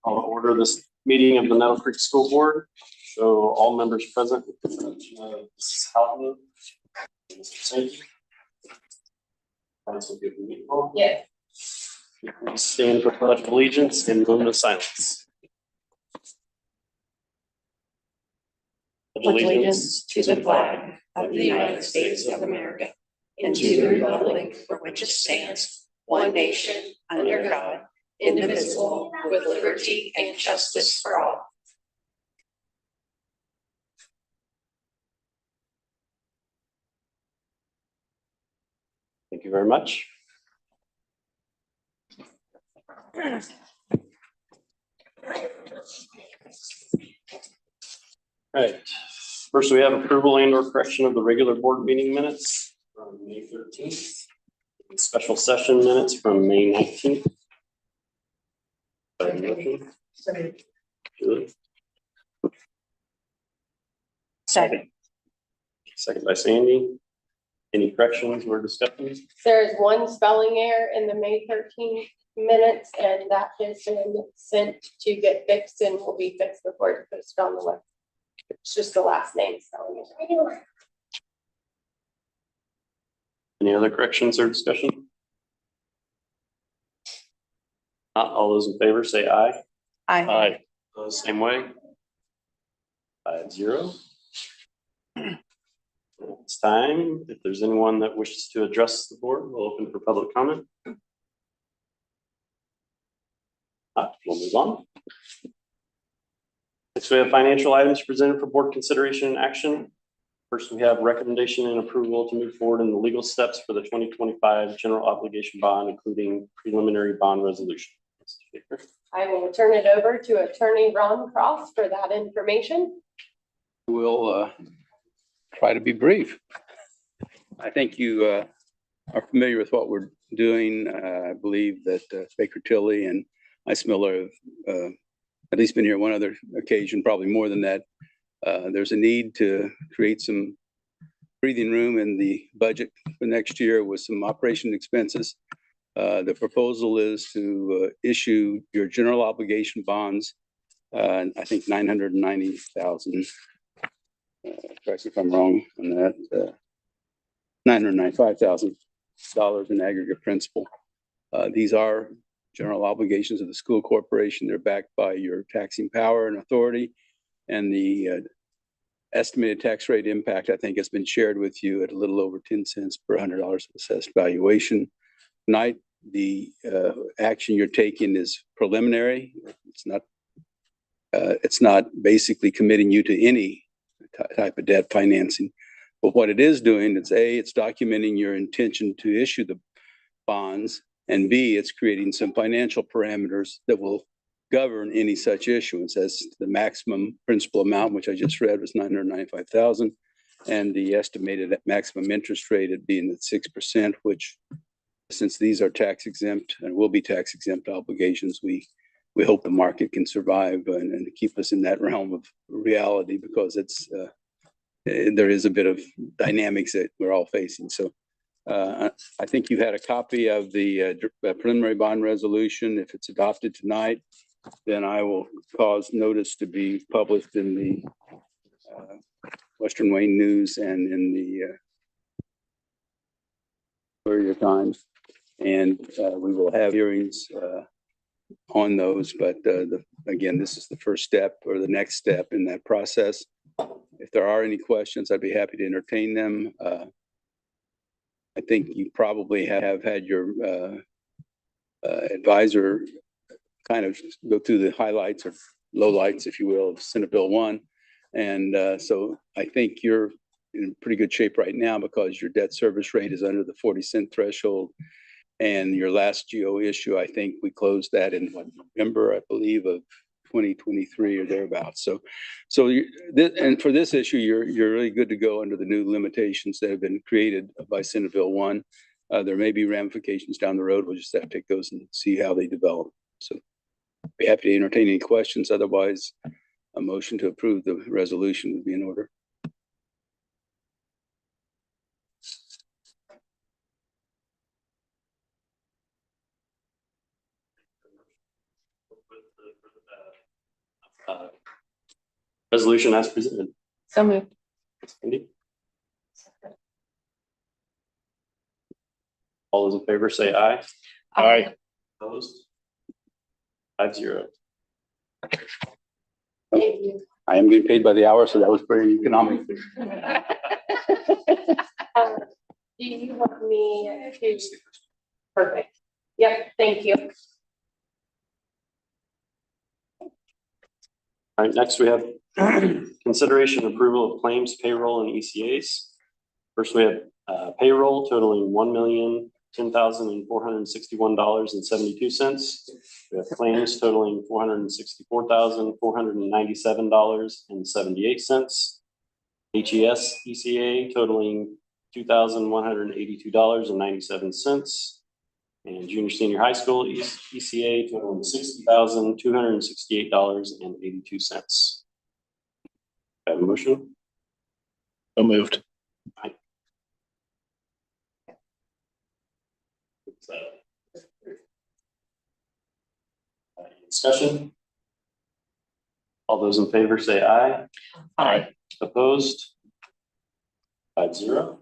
I'll order this meeting of the Nettle Creek School Board. So all members present, Mrs. Houghton, Mr. Sankey. Yes. Please stand for pledge of allegiance and moment of silence. Allegiance to the flag of the United States of America and to the republic for which it stands, one nation, under God, indivisible, with liberty and justice for all. Thank you very much. All right. First, we have approval and/or correction of the regular board meeting minutes from May 13th. Special session minutes from May 19th. Second. Second by Sandy. Any corrections or discussions? There's one spelling error in the May 13th minutes, and that has been sent to get fixed and will be fixed before it's posted on the web. It's just the last name spelling error. Any other corrections or discussion? Not all those in favor say aye. Aye. Those same way. 5-0. It's time. If there's anyone that wishes to address the board, we'll open for public comment. We'll move on. Next, we have financial items presented for board consideration and action. First, we have recommendation and approval to move forward in the legal steps for the 2025 general obligation bond, including preliminary bond resolution. I will turn it over to Attorney Ron Cross for that information. We'll try to be brief. I think you are familiar with what we're doing. I believe that Baker Tilly and Ice Miller have at least been here one other occasion, probably more than that. There's a need to create some breathing room in the budget for next year with some operation expenses. The proposal is to issue your general obligation bonds. I think 990,000. Correct me if I'm wrong on that. $995,000 in aggregate principal. These are general obligations of the school corporation. They're backed by your taxing power and authority, and the estimated tax rate impact, I think, has been shared with you at a little over 10 cents per $100 of assessed valuation. Tonight, the action you're taking is preliminary. It's not basically committing you to any type of debt financing. But what it is doing is A, it's documenting your intention to issue the bonds, and B, it's creating some financial parameters that will govern any such issuance, as the maximum principal amount, which I just read, was 995,000, and the estimated maximum interest rate at being at 6%, which, since these are tax exempt and will be tax exempt obligations, we hope the market can survive and keep us in that realm of reality, because it's there is a bit of dynamics that we're all facing. So I think you had a copy of the preliminary bond resolution. If it's adopted tonight, then I will cause notice to be published in the Western Wayne News and in the Courier Times, and we will have hearings on those. But again, this is the first step, or the next step in that process. If there are any questions, I'd be happy to entertain them. I think you probably have had your advisor kind of go through the highlights or lowlights, if you will, of Senate Bill 1. And so I think you're in pretty good shape right now, because your debt service rate is under the 40-cent threshold. And your last GO issue, I think we closed that in November, I believe, of 2023 or thereabouts. So and for this issue, you're really good to go under the new limitations that have been created by Senate Bill 1. There may be ramifications down the road. We'll just have to take those and see how they develop. So Be happy to entertain any questions. Otherwise, a motion to approve the resolution would be in order. Resolution as presented. So moved. Cindy? All those in favor say aye. Aye. Opposed? 5-0. Thank you. I am getting paid by the hour, so that was very economic. Do you want me to? Perfect. Yep, thank you. All right, next we have consideration and approval of claims, payroll, and ECAs. First, we have payroll totaling $1,10,461.72. We have claims totaling $464,497.78. HES ECA totaling $2,182.97. And junior senior high school ECA totaling $60,268.82. Have a motion? So moved. Discussion? All those in favor say aye. Aye. Opposed? 5-0.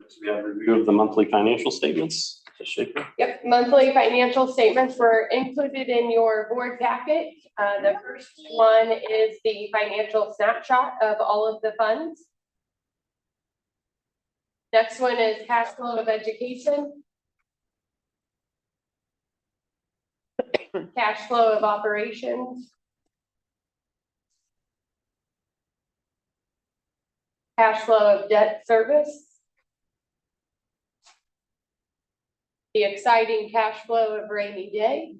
Next, we have review of the monthly financial statements. Ms. Schaefer? Yep, monthly financial statements were included in your board packet. The first one is the financial snapshot of all of the funds. Next one is cash flow of education. Cash flow of operations. Cash flow of debt service. The exciting cash flow of rainy day.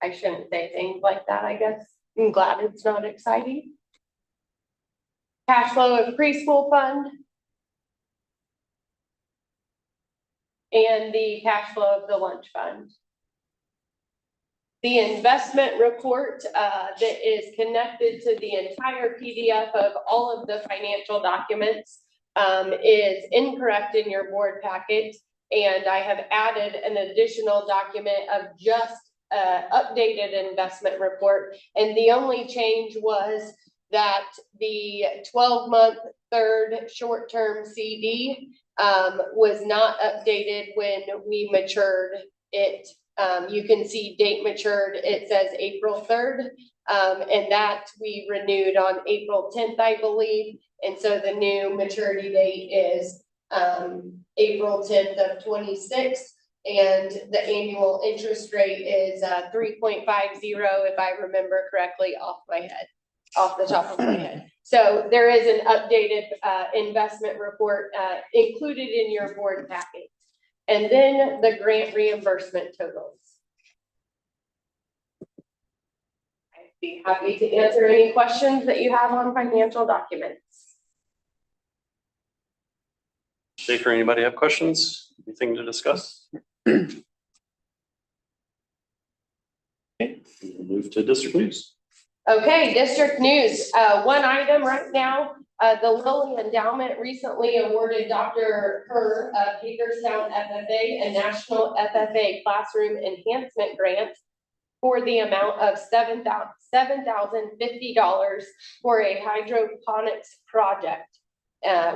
I shouldn't say things like that, I guess. I'm glad it's not exciting. Cash flow of preschool fund. And the cash flow of the lunch fund. The investment report that is connected to the entire PDF of all of the financial documents is incorrect in your board packet. And I have added an additional document of just updated investment report. And the only change was that the 12-month third short-term CD was not updated when we matured it. You can see date matured, it says April 3rd, and that we renewed on April 10th, I believe. And so the new maturity date is April 10th of 26, and the annual interest rate is 3.50 if I remember correctly off the top of my head. So there is an updated investment report included in your board packet. And then the grant reimbursement totals. I'd be happy to answer any questions that you have on financial documents. Schaefer, anybody have questions? Anything to discuss? Okay, we'll move to district news. Okay, district news. One item right now, the Lilly Endowment recently awarded Dr. Kerr of Hagerstown FFA a national FFA classroom enhancement grant for the amount of $7,050 for a hydroponics project,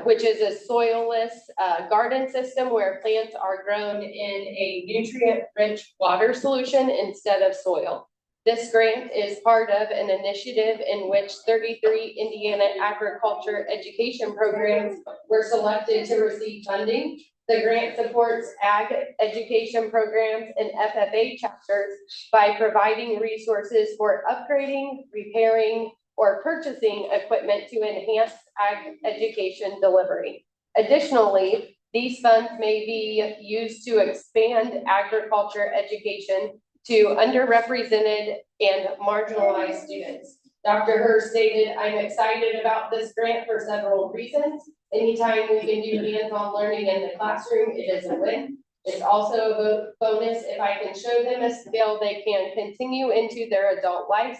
which is a soilless garden system where plants are grown in a nutrient-rich water solution instead of soil. This grant is part of an initiative in which 33 Indiana agriculture education programs were selected to receive funding. The grant supports ag education programs and FFA chapters by providing resources for upgrading, repairing, or purchasing equipment to enhance ag education delivery. Additionally, these funds may be used to expand agriculture education to underrepresented and marginalized students. Dr. Hurst stated, "I'm excited about this grant for several reasons. Anytime we can do hands-on learning in the classroom, it is a win. It's also a bonus if I can show them a skill they can continue into their adult life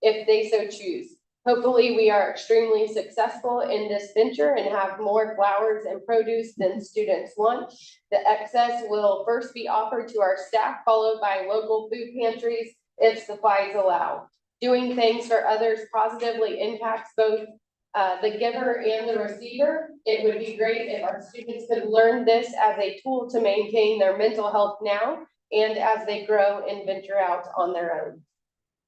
if they so choose. Hopefully, we are extremely successful in this venture and have more flowers and produce than students want. The excess will first be offered to our staff, followed by local food pantries if supplies allow. Doing things for others positively impacts both the giver and the receiver. It would be great if our students could learn this as a tool to maintain their mental health now and as they grow and venture out on their own.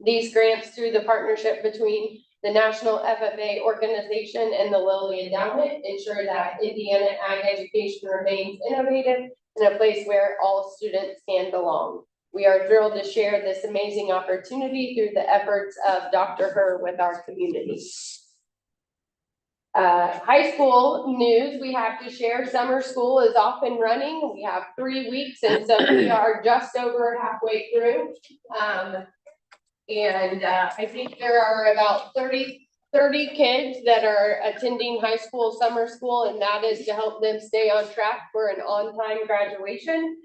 These grants, through the partnership between the National FFA organization and the Lilly Endowment, ensure that Indiana ag education remains innovative and a place where all students can belong. We are thrilled to share this amazing opportunity through the efforts of Dr. Herr with our community. High school news, we have to share. Summer school is off and running. We have 3 weeks, and so we are just over halfway through. I think there are about 30 kids that are attending high school summer school, and that is to help them stay on track for an on-time graduation.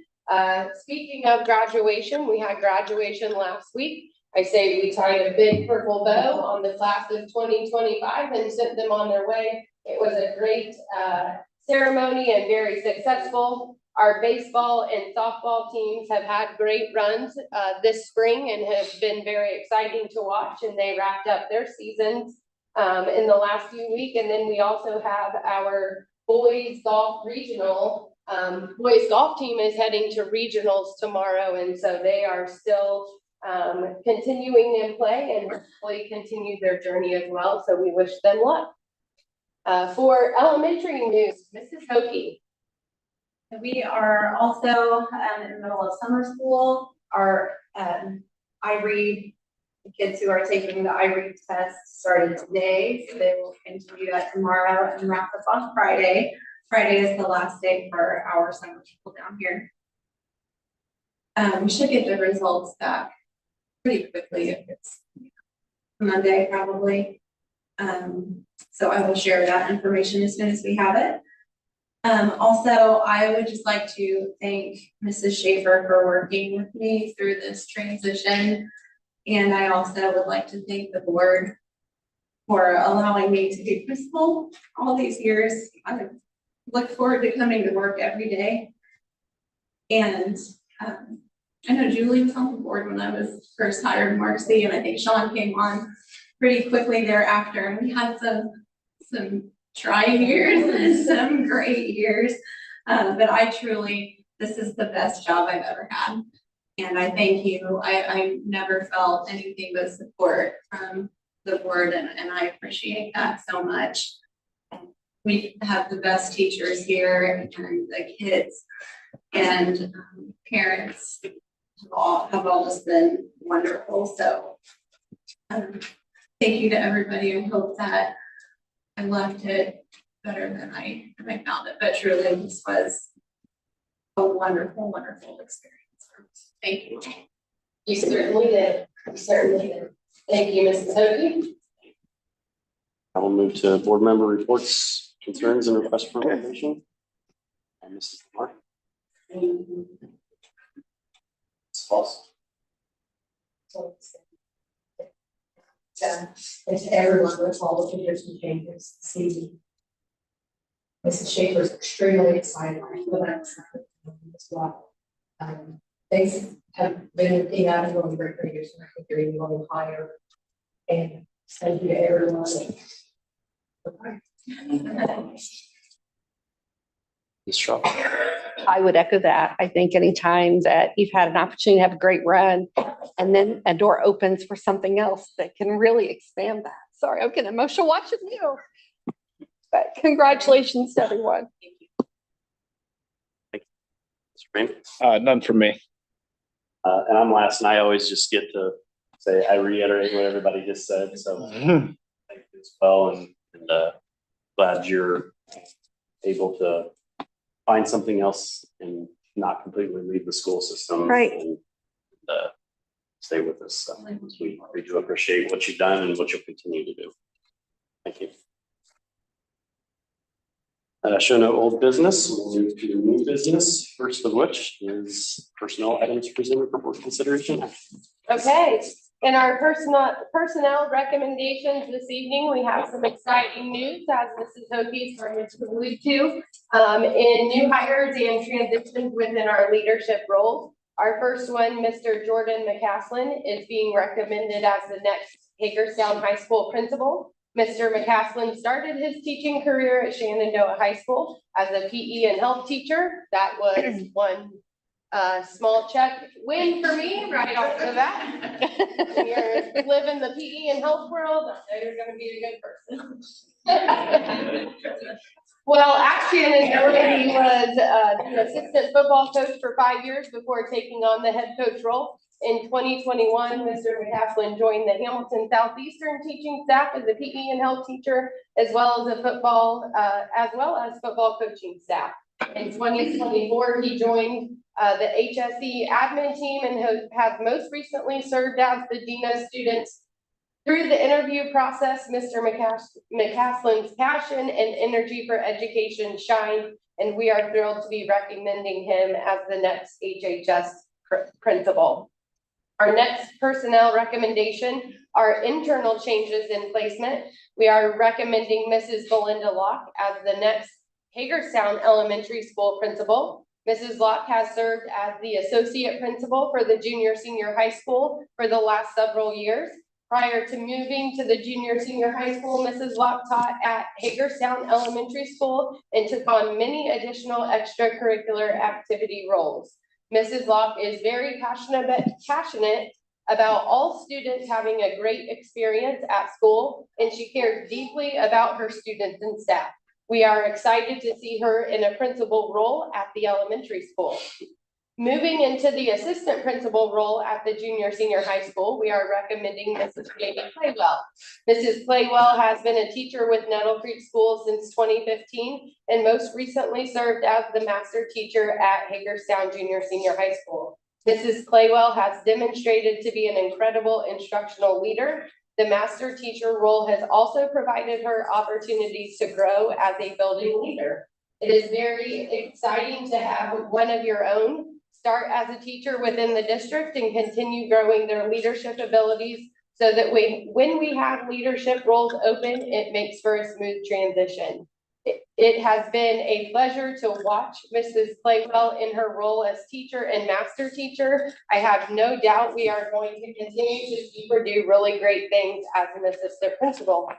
Speaking of graduation, we had graduation last week. I say we tied a big purple bow on the class of 2025 and sent them on their way. It was a great ceremony and very successful. Our baseball and softball teams have had great runs this spring and have been very exciting to watch, and they wrapped up their seasons in the last few weeks. And then we also have our boys golf regional. Boys golf team is heading to regionals tomorrow, and so they are still continuing in play and hopefully continue their journey as well. So we wish them luck. For elementary news, Mrs. Hokie. We are also in the middle of summer school. Our iRead, the kids who are taking the iRead test started today, so they will continue that tomorrow and wrap up on Friday. Friday is the last day for our summer school down here. We should get the results back pretty quickly if it's Monday, probably. So I will share that information as soon as we have it. Also, I would just like to thank Mrs. Schaefer for working with me through this transition. And I also would like to thank the board for allowing me to be principal all these years. I look forward to coming to work every day. And I know Julie was on the board when I was first hired Marcy, and I think Sean came on pretty quickly thereafter. And we had some trying years and some great years. But I truly, this is the best job I've ever had. And I thank you. I never felt anything but support from the board, and I appreciate that so much. We have the best teachers here, and the kids and parents have all just been wonderful. So thank you to everybody. I hope that I left it better than I found it, but truly this was a wonderful, wonderful experience. Thank you. You certainly did. You certainly did. Thank you, Mrs. Hokie. I will move to board member reports, concerns, and requests for information. And Mrs. Lamar. Ms. Foss. And to everyone with all the leaders and changes, see Mrs. Schaefer is extremely excited. I feel that as well. Things have been looking at it on great years, and I think they're even going higher. And thank you to everyone. Ms. Shaw. I would echo that. I think anytime that you've had an opportunity to have a great run and then a door opens for something else that can really expand that. Sorry, I'm getting emotional watching you. But congratulations to everyone. Mr. Raymond. None from me. And I'm last, and I always just get to say, I reiterate what everybody just said. So thank you as well. And glad you're able to find something else and not completely leave the school system. Right. And stay with us. So we do appreciate what you've done and what you'll continue to do. Thank you. Show no old business. We'll move to new business, first of which is personnel items presented for board consideration. Okay, in our personnel recommendations this evening, we have some exciting news, as Mrs. Hokie started to allude to, in new hires and transitions within our leadership roles. Our first one, Mr. Jordan McCaslin, is being recommended as the next Hagerstown High School principal. Mr. McCaslin started his teaching career at Shenandoah High School as a PE and health teacher. That was one small check win for me right off the bat. You're living the PE and health world, I know you're gonna be a good person. Well, at Shenandoah, he was the assistant football coach for 5 years before taking on the head coach role. In 2021, Mr. McCaslin joined the Hamilton Southeastern teaching staff as a PE and health teacher, as well as football coaching staff. In 2024, he joined the HSE admin team and has most recently served as the Dean of Students. Through the interview process, Mr. McCaslin's passion and energy for education shined, and we are thrilled to be recommending him as the next HHS principal. Our next personnel recommendation are internal changes in placement. We are recommending Mrs. Belinda Locke as the next Hagerstown Elementary School principal. Mrs. Locke has served as the associate principal for the junior-senior high school for the last several years. Prior to moving to the junior-senior high school, Mrs. Locke taught at Hagerstown Elementary School and took on many additional extracurricular activity roles. Mrs. Locke is very passionate about all students having a great experience at school, and she cares deeply about her students and staff. We are excited to see her in a principal role at the elementary school. Moving into the assistant principal role at the junior-senior high school, we are recommending Mrs. Jamie Claywell. Mrs. Claywell has been a teacher with Nettle Creek School since 2015 and most recently served as the master teacher at Hagerstown Junior-Senior High School. Mrs. Claywell has demonstrated to be an incredible instructional leader. The master teacher role has also provided her opportunities to grow as a building leader. It is very exciting to have one of your own start as a teacher within the district and continue growing their leadership abilities so that when we have leadership roles open, it makes for a smooth transition. It has been a pleasure to watch Mrs. Claywell in her role as teacher and master teacher. I have no doubt we are going to continue to see her do really great things as an assistant principal.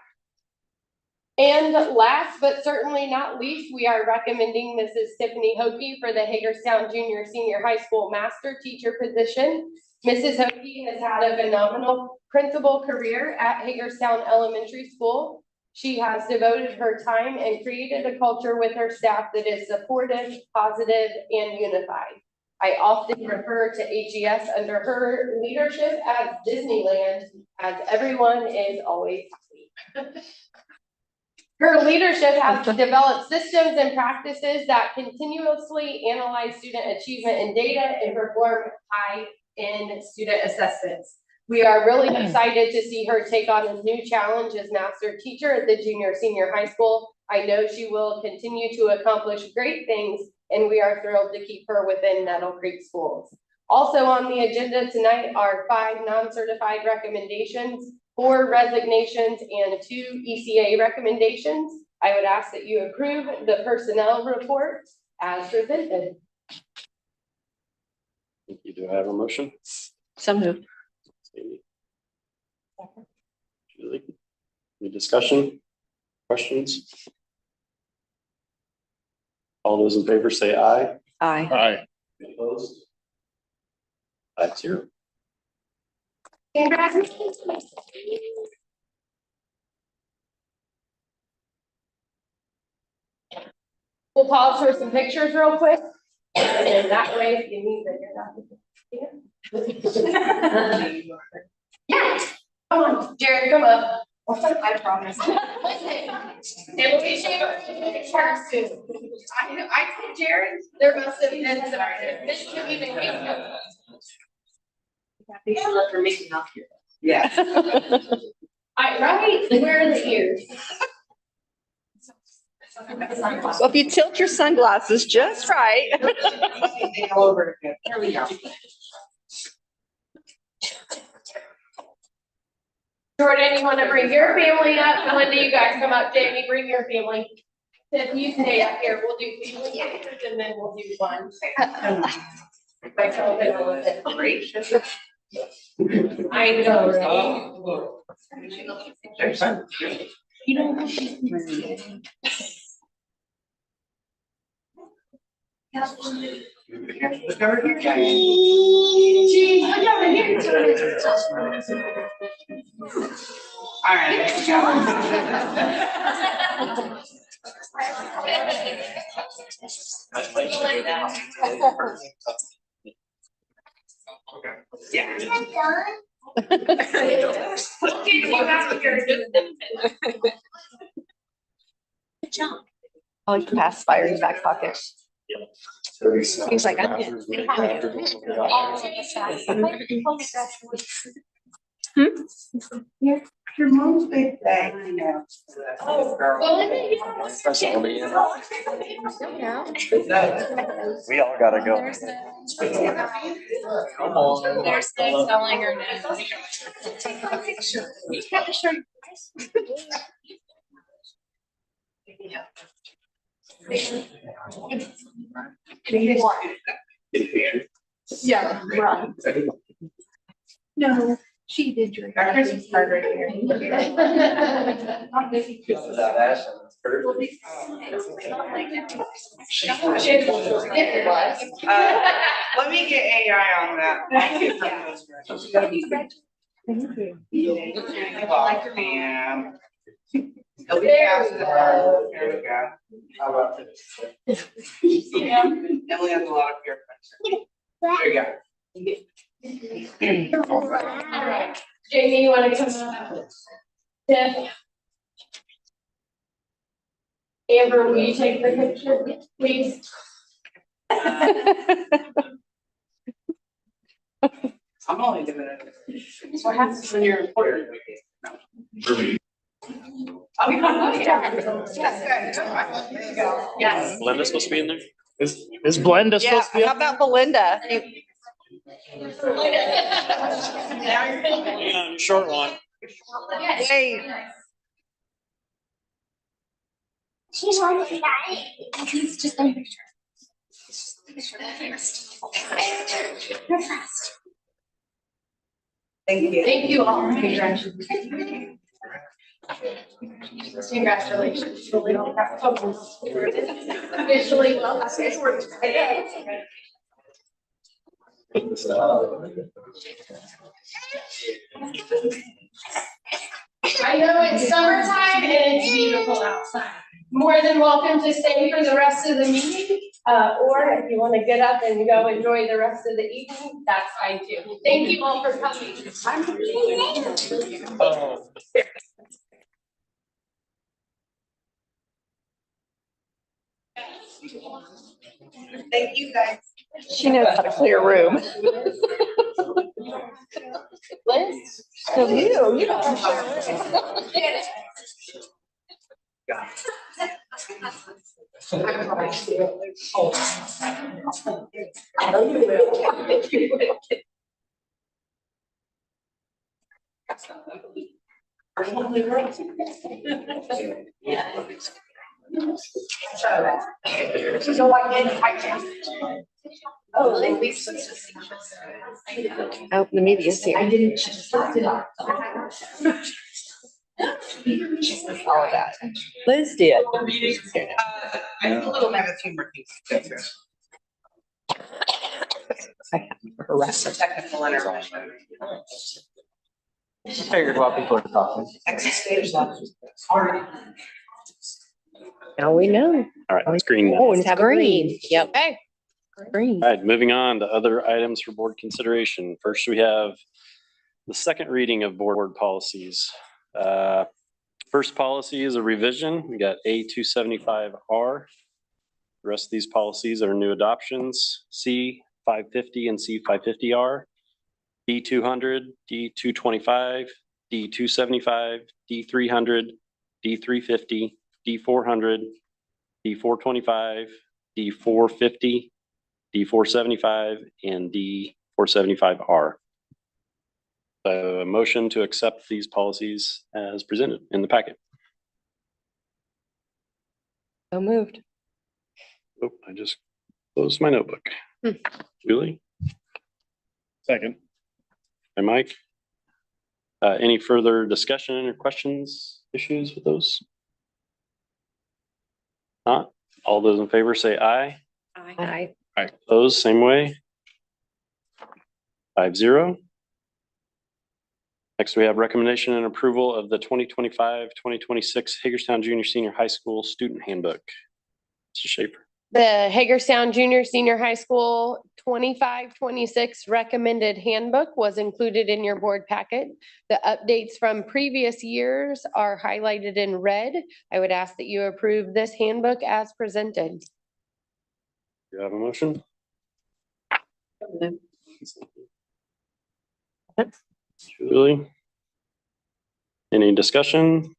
And last but certainly not least, we are recommending Mrs. Tiffany Hokie for the Hagerstown Junior-Senior High School Master Teacher position. Mrs. Hokie has had a phenomenal principal career at Hagerstown Elementary School. She has devoted her time and created a culture with her staff that is supportive, positive, and unified. I often refer to HES under her leadership as Disneyland, as everyone is always happy. Her leadership has developed systems and practices that continuously analyze student achievement and data and perform high-end student assessments. We are really excited to see her take on a new challenge as master teacher at the junior-senior high school. I know she will continue to accomplish great things, and we are thrilled to keep her within Nettle Creek Schools. Also on the agenda tonight are 5 non-certified recommendations, 4 resignations, and 2 ECA recommendations. I would ask that you approve the personnel report as presented. Thank you. Do I have a motion? So moved. Julie, any discussion, questions? All those in favor say aye. Aye. Aye. Any opposed? 5-0. Congratulations. We'll pause for some pictures real quick. And then that way, if you need it, yeah. Come on, Jared, come up. I promise. It will be sharks too. I told Jared, there must have been some, this could even be. You should let her make it up here. Yeah. Right, where are the ears? Well, if you tilt your sunglasses just right. Here we go. Jordan, you want to bring your family up? Melinda, you guys come up. Jamie, bring your family. If you stay up here, we'll do family pictures and then we'll do one. I told it all of it. I know, right? You don't have to. Look over here, Jackie. Gee, look over here. All right. Yeah. Look at you out here. Good job. Oh, you can pass fire in your back pocket. He's like, I'm good. Your mom's big thing. I know. Oh, Girl. We all gotta go. Come on. There's no telling her no. Take a picture. You got to show your Yeah, right. No, she did drink. Our Christmas card right here. Let me get AI on that. Like your man. It'll be faster. There we go. How about this? Emily has a lot of peer pressure. There you go. All right. Jamie, you want to come up? Tiff? Amber, will you take the picture, please? I'm only doing it. What happens when you're important? Oh, you're not. There you go. Yes. Linda's supposed to be in there? Is Blenda Yeah, supposed to be how up? about Belinda? Now you're filming. Yeah, short one. Wait. She's on the guy. He's just a picture. You're fast. Thank you. Thank you all. Congratulations. Congratulations. Officially, well, I know it's summertime and it's beautiful outside. More than welcome to stay for the rest of the meeting, or if you want to get up and go enjoy the rest of the evening, that's fine too. Thank you all for coming. Oh. Thank you, guys. She knows how to clear a room. Liz? So you don't have to share a room. So I can't. Oh, Oh, the media's here. I didn't. All of that. Liz did. I still have a few more things. I have her rest. Technical intervention. Figured while people are talking. Exit stage left. All right. Now we know. All right, let's green. Oh, and it's green. Yep. Hey. Green. All right, moving on to other items for board consideration. First, we have the second reading of board policies. First policy is a revision. We got A275R. The rest of these policies are new adoptions, C550 and C550R, D200, D225, D275, D300, D350, D400, D 425, D 450, D 475, and D 475R. A motion to accept these policies as presented in the packet. So moved. Oh, I just closed my notebook. Julie? Second. Hi, Mike. Any further discussion or questions, issues with those? Not? All those in favor say aye. Aye. Opposed, same way. 5-0. Next, we have recommendation and approval of the 2025-2026 Hagerstown Junior Senior High School Student Handbook. Mr. Schaefer. The Hagerstown Junior Senior High School 25-26 recommended handbook was included in your board packet. The updates from previous years are highlighted in red. I would ask that you approve this handbook as presented. Do you have a motion? Julie? Any discussion?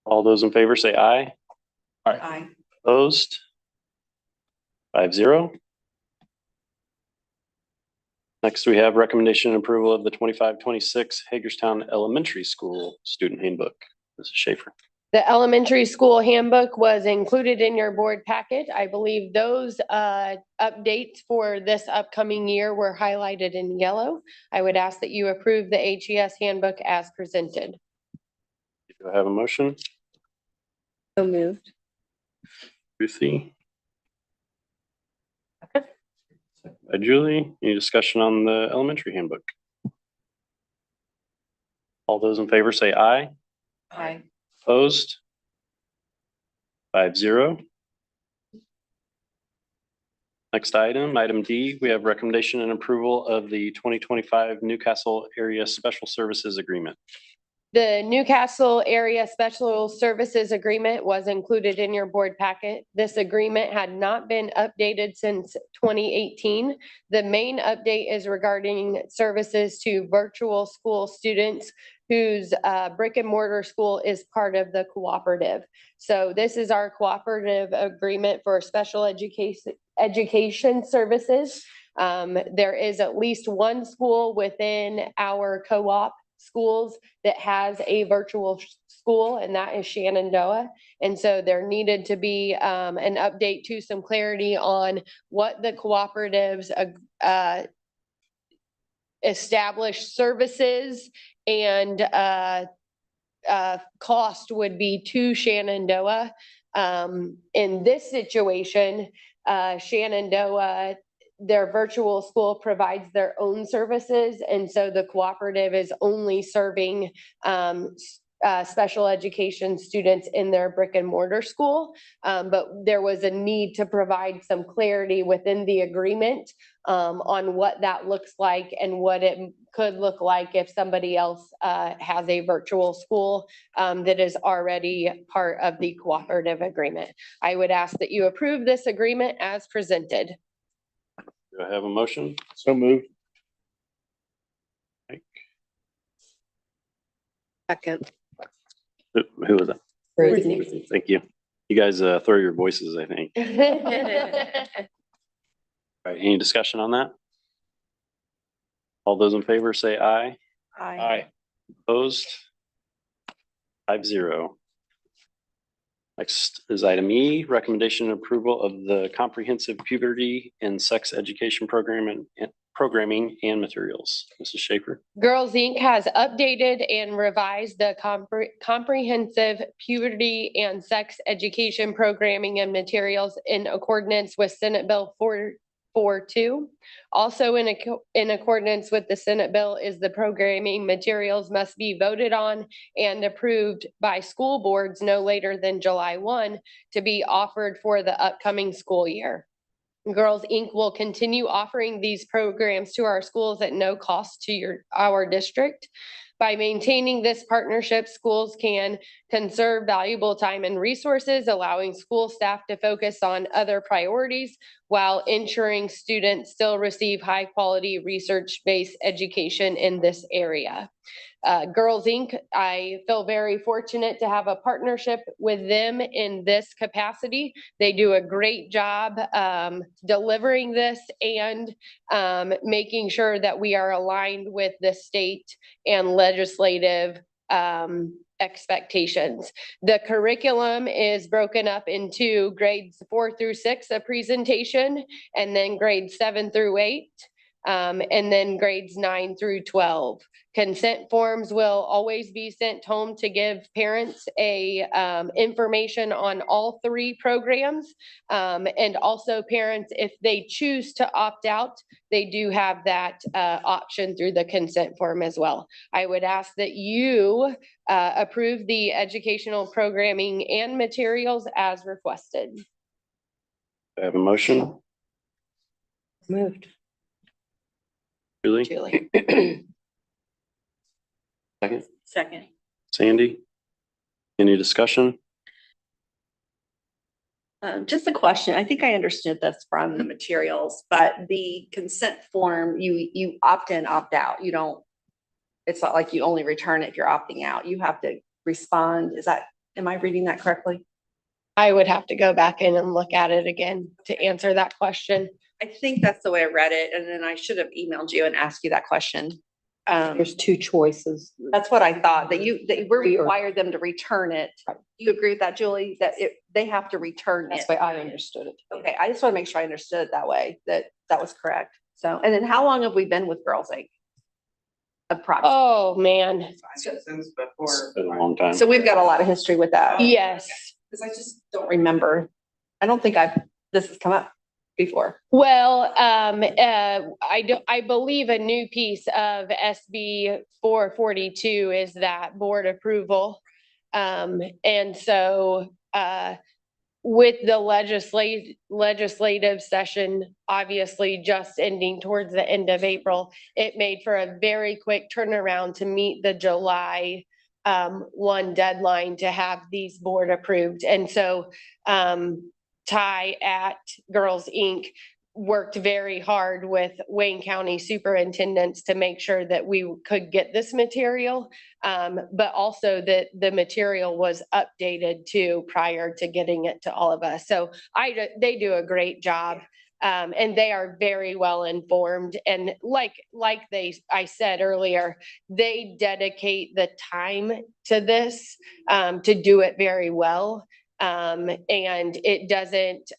All those in favor say aye. Aye. Opposed? 5-0. Next, we have recommendation and approval of the 25-26 Hagerstown Elementary School Student Handbook. Mrs. Schaefer. The elementary school handbook was included in your board packet. I believe those updates for this upcoming year were highlighted in yellow. I would ask that you approve the HES handbook as presented. Do I have a motion? So moved. Ruthie? Julie, any discussion on the elementary handbook? All those in favor say aye. Aye. Opposed? 5-0. Next item, item D, we have recommendation and approval of the 2025 Newcastle Area Special Services Agreement. The Newcastle Area Special Services Agreement was included in your board packet. This agreement had not been updated since 2018. The main update is regarding services to virtual school students whose brick and mortar school is part of the cooperative. So this is our cooperative agreement for special education services. There is at least one school within our co-op schools that has a virtual school, and that is Shenandoah. And so there needed to be an update to some clarity on what the cooperatives established services and cost would be to Shenandoah. In this situation, Shenandoah, their virtual school provides their own services. And so the cooperative is only serving special education students in their brick and mortar school. But there was a need to provide some clarity within the agreement on what that looks like and what it could look like if somebody else has a virtual school that is already part of the cooperative agreement. I would ask that you approve this agreement as presented. Do I have a motion? So moved. Second. Who was that? Thank you. You guys throw your voices, I think. All right, any discussion on that? All those in favor say aye. Aye. Opposed? 5-0. Next is item E, recommendation and approval of the comprehensive puberty and sex education programming and materials. Mrs. Schaefer. Girls Inc. has updated and revised the comprehensive puberty and sex education programming and materials in accordance with Senate Bill 442. Also in accordance with the Senate bill is the programming materials must be voted on and approved by school boards no later than July 1 to be offered for the upcoming school year. Girls Inc. will continue offering these programs to our schools at no cost to our district. By maintaining this partnership, schools can conserve valuable time and resources, allowing school staff to focus on other priorities while ensuring students still receive high quality research-based education in this area. Girls Inc., I feel very fortunate to have a partnership with them in this capacity. They do a great job delivering this and making sure that we are aligned with the state and legislative expectations. The curriculum is broken up into grades 4 through 6, a presentation, and then grades 7 through 8. And then grades 9 through 12. Consent forms will always be sent home to give parents information on all 3 programs. And also parents, if they choose to opt out, they do have that option through the consent form as well. I would ask that you approve the educational programming and materials as requested. I have a motion. Moved. Julie, Julie. second. Second. Sandy? Any discussion? Just a question. I think I understood this from the materials, but the consent form, you opt in, opt out. You don't, it's not like you only return it if you're opting out. You have to respond. Am I reading that correctly? I would have to go back in and look at it again to answer that question. I think that's the way I read it, and then I should have emailed you and asked you that question. There's 2 choices. That's what I thought, that we require them to return it. You agree with that, Julie? That they have to return it? That's the way I understood it. Okay, I just want to make sure I understood it that way, that was correct. So, and then how long have we been with Girls Inc.? Approximately. Oh, man. Since It's before. been a long time. So we've got a lot of history with that. Yes. Because I just don't remember. I don't think this has come up before. Well, I believe a new piece of SB 442 is that board approval. And so, with the legislative session, obviously just ending towards the end of April, it made for a very quick turnaround to meet the July 1 deadline to have these board approved. And so Ty at Girls Inc. worked very hard with Wayne County superintendents to make sure that we could get this material, but also that the material was updated too prior to getting it to all of us. So they do a great job. And they are very well informed. And like I said earlier, they dedicate the time to this, to do it very well. And it doesn't,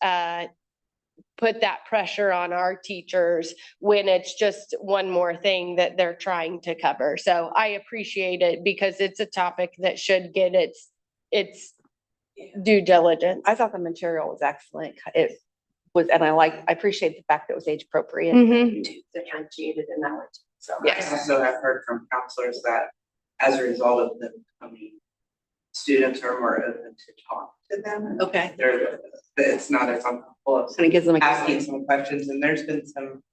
put that pressure on our teachers when it's just one more thing that they're trying to cover. So I appreciate it because it's a topic that should get its due diligence. I thought the material was excellent. It was, and I appreciate the fact that it was age appropriate. Mhm. Differentiated in that way. So. I also have heard from counselors that as a result of them coming, students are more open to talk to them. Okay. It's not as uncomfortable as Kind of gives them asking some questions, and there's been some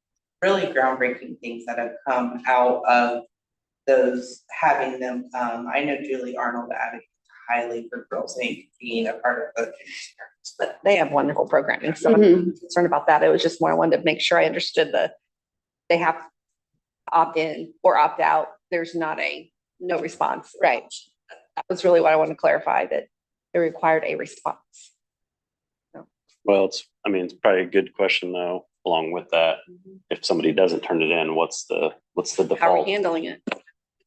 really groundbreaking things that have come out of those having them come. I know Julie Arnold advocates highly for Girls Inc. being a part of the experience. But they have wonderful programming, so I'm not concerned about that. It was just more I wanted to make sure I understood they have to opt in or opt out. There's not no response. Right. That was really what I wanted to clarify, that it required a response. Well, it's probably a good question though, along with that. If somebody doesn't turn it in, what's the How are default? we handling it?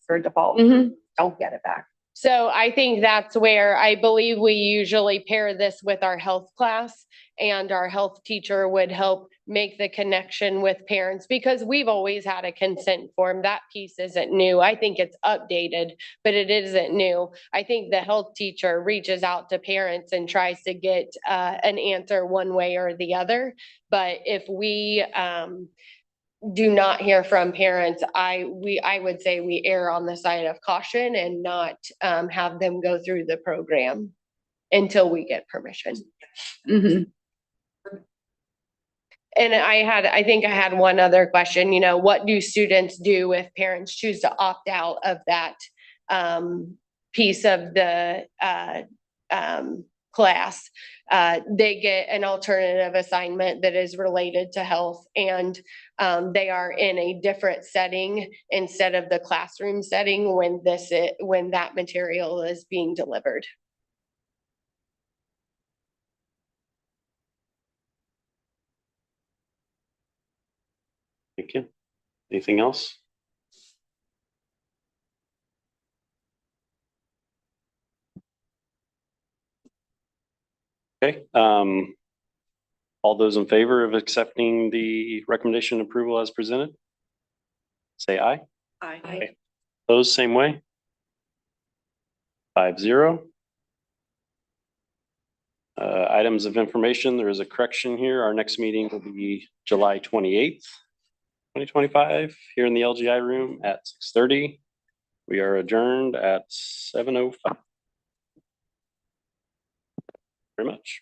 For default, don't get it back. So I think that's where I believe we usually pair this with our health class, and our health teacher would help make the connection with parents, because we've always had a consent form. That piece isn't new. I think it's updated, but it isn't new. I think the health teacher reaches out to parents and tries to get an answer one way or the other. But if we do not hear from parents, I would say we err on the side of caution and not have them go through the program until we get permission. And I think I had one other question, what do students do if parents choose to opt out of that piece of the class, they get an alternative assignment that is related to health, and they are in a different setting instead of the classroom setting when when that material is being delivered. Thank you. Anything else? Okay, all those in favor of accepting the recommendation approval as presented? Say aye. Aye. Those same way? 5-0. Items of information, there is a correction here. Our next meeting will be July 28th, 2025, here in the LGI room at 6:30. We are adjourned at 7:05. Very much.